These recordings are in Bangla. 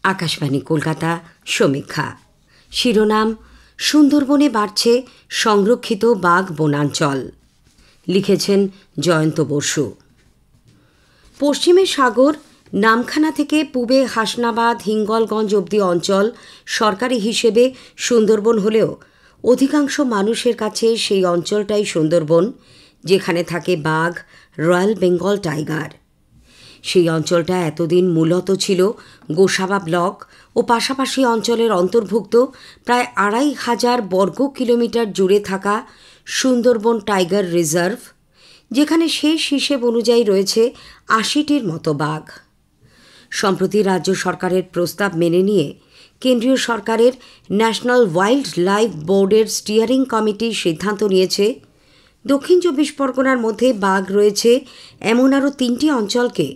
আকাশবাণী কলকাতা সমীক্ষা শিরোনাম সুন্দরবনে বাড়ছে সংরক্ষিত বাঘ বনাঞ্চল। লিখেছেন জয়ন্ত বসু। পশ্চিমে সাগর, নামখানা থেকে পূবে হাসনাবাদ হিঙ্গলগঞ্জ অবধি অঞ্চল সরকারি হিসেবে সুন্দরবন হলেও অধিকাংশ মানুষের কাছে সেই অঞ্চলটাই সুন্দরবন, যেখানে থাকে বাঘ, রয়্যাল বেঙ্গল টাইগার। সেই অঞ্চলটা এতদিন মূলত ছিল গোসাবা ব্লক ও পাশাপাশি অঞ্চলের অন্তর্ভুক্ত প্রায় ২৫০০ বর্গ কিলোমিটার জুড়ে থাকা সুন্দরবন টাইগার রিজার্ভ, যেখানে শেষ হিসেব অনুযায়ী রয়েছে ৮০টির মতো বাঘ। সম্প্রতি রাজ্য সরকারের প্রস্তাব মেনে নিয়ে কেন্দ্রীয় সরকারের ন্যাশনাল ওয়াইল্ড লাইফ বোর্ডের স্টিয়ারিং কমিটি সিদ্ধান্ত নিয়েছে দক্ষিণ ২৪ পরগনার মধ্যে বাঘ রয়েছে এমন আরও ৩টি অঞ্চলকে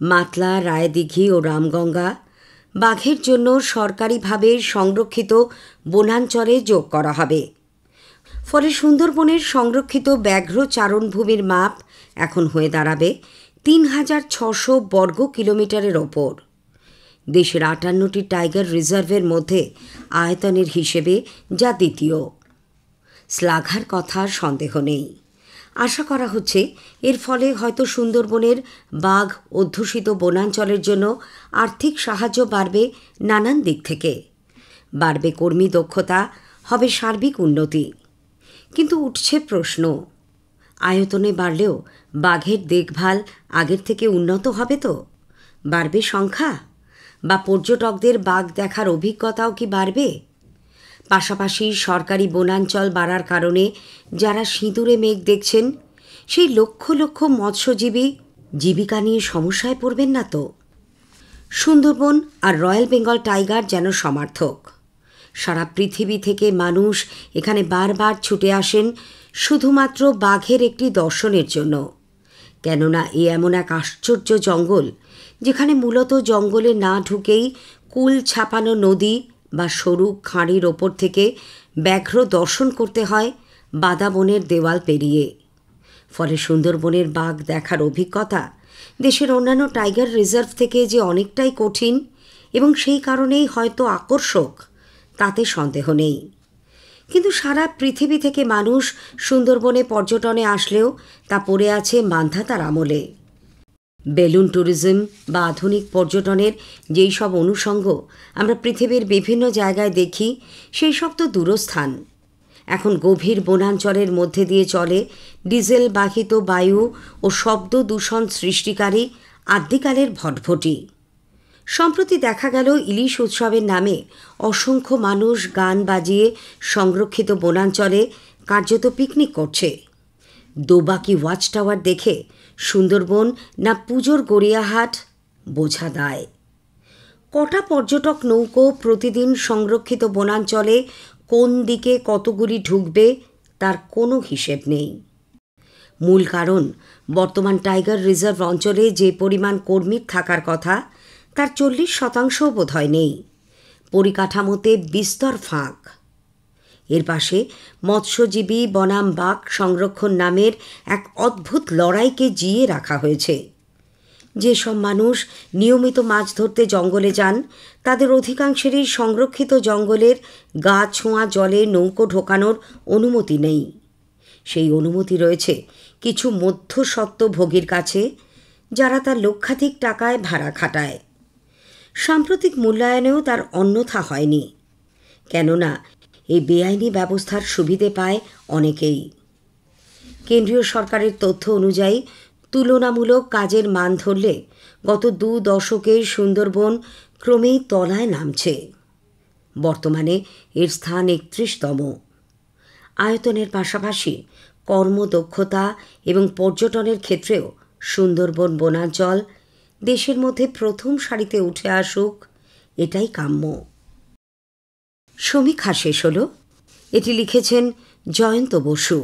মাতলা, রায়দিঘি ও রামগঙ্গা বাঘের জন্য সরকারিভাবে সংরক্ষিত বনাঞ্চলে যোগ করা হবে। ফলে সুন্দরবনের সংরক্ষিত ব্যাঘ্র চারণভূমির মাপ এখন হয়ে দাঁড়াবে ৩৬০০ বর্গ কিলোমিটারের ওপর। দেশের ৫৮টি টাইগার রিজার্ভের মধ্যে আয়তনের হিসেবে যা দ্বিতীয়। শ্লাঘার কথা সন্দেহ নেই। আশা করা হচ্ছে এর ফলে হয়তো সুন্দরবনের বাঘ অধ্যুষিত বনাঞ্চলের জন্য আর্থিক সাহায্য বাড়বে নানান দিক থেকে। বাড়বে কর্মী দক্ষতা, হবে সার্বিক উন্নতি। কিন্তু উঠছে প্রশ্ন, আয়তনে বাড়লেও বাঘের দেখভাল আগের থেকে উন্নত হবে তো? বাড়বে সংখ্যা বা পর্যটকদের বাঘ দেখার অভিজ্ঞতাও কি বাড়বে? পাশাপাশি সরকারি বনাঞ্চল বাড়ার কারণে যারা সিঁদুরে মেঘ দেখছেন, সেই লক্ষ লক্ষ মৎস্যজীবী জীবিকা নিয়ে সমস্যায় পড়বেন না তো? সুন্দরবন আর রয়্যাল বেঙ্গল টাইগার যেন সমার্থক। সারা পৃথিবী থেকে মানুষ এখানে বারবার ছুটে আসেন শুধুমাত্র বাঘের একটি দর্শনের জন্য। কেননা এ এমন এক আশ্চর্য জঙ্গল, যেখানে মূলত জঙ্গলে না ঢুকেই কুল ছাপানো নদী বা সরু খাঁড়ির ওপর থেকে ব্যাঘ্র দর্শন করতে হয় বাদা বনের দেওয়াল পেরিয়ে। ফলে সুন্দরবনের বাঘ দেখার অভিজ্ঞতা দেশের অন্যান্য টাইগার রিজার্ভ থেকে যে অনেকটাই কঠিন এবং সেই কারণেই হয়তো আকর্ষক, তাতে সন্দেহ নেই। কিন্তু সারা পৃথিবী থেকে মানুষ সুন্দরবনে পর্যটনে আসলেও তা পড়ে আছে মান্ধাতার আমলে। বেলুন ট্যুরিজম বা আধুনিক পর্যটনের যেই সব অনুষঙ্গ আমরা পৃথিবীর বিভিন্ন জায়গায় দেখি, সেই সব তো দূরস্থান। এখন গভীর বনাঞ্চলের মধ্যে দিয়ে চলে ডিজেল বাহিত বায়ু ও শব্দ দূষণ সৃষ্টিকারী আদ্যিকালের ভটভটি। সম্প্রতি দেখা গেল ইলিশ উৎসবের নামে অসংখ্য মানুষ গান বাজিয়ে সংরক্ষিত বনাঞ্চলে কার্যত পিকনিক করছে। দোবাকি ওয়াচ টাওয়ার দেখে সুন্দরবন না পুজোর গড়িয়াহাট বোঝা দায়। কটা পর্যটক নৌকো প্রতিদিন সংরক্ষিত বনাঞ্চলে কোন দিকে কতগুলি ঢুকবে তার কোনো হিসেব নেই। মূল কারণ, বর্তমান টাইগার রিজার্ভ অঞ্চলে যে পরিমাণ কর্মীর থাকার কথা তার ৪০% বোধহয় নেই। পরিকাঠামোতে বিস্তর ফাঁক। এর পাশে মৎস্যজীবী বনাম বাঘ সংরক্ষণ নামের এক অদ্ভুত লড়াইকে জিয়ে রাখা হয়েছে। যেসব মানুষ নিয়মিত মাছ ধরতে জঙ্গলে যান, তাদের অধিকাংশেরই সংরক্ষিত জঙ্গলের গা ছোঁয়া জলে নৌকো ঢোকানোর অনুমতি নেই। সেই অনুমতি রয়েছে কিছু মধ্যস্বত্বভোগীর কাছে, যারা তার লক্ষাধিক টাকায় ভাড়া খাটায়। সাম্প্রতিক মূল্যায়নেও তার অন্যথা হয়নি, কেননা এই বেআইনি ব্যবস্থার সুবিধে পায় অনেকেই। কেন্দ্রীয় সরকারের তথ্য অনুযায়ী তুলনামূলক কাজের মান ধরলে গত ২ দশকে সুন্দরবন ক্রমেই তলায় নামছে। বর্তমানে এর স্থান ৩১তম। আয়তনের পাশাপাশি কর্মদক্ষতা এবং পর্যটনের ক্ষেত্রেও সুন্দরবন বনাঞ্চল দেশের মধ্যে প্রথম সারিতে উঠে আসুক, এটাই কাম্য। সমীক্ষা শেষ হল। এটি লিখেছেন জয়ন্ত বসু।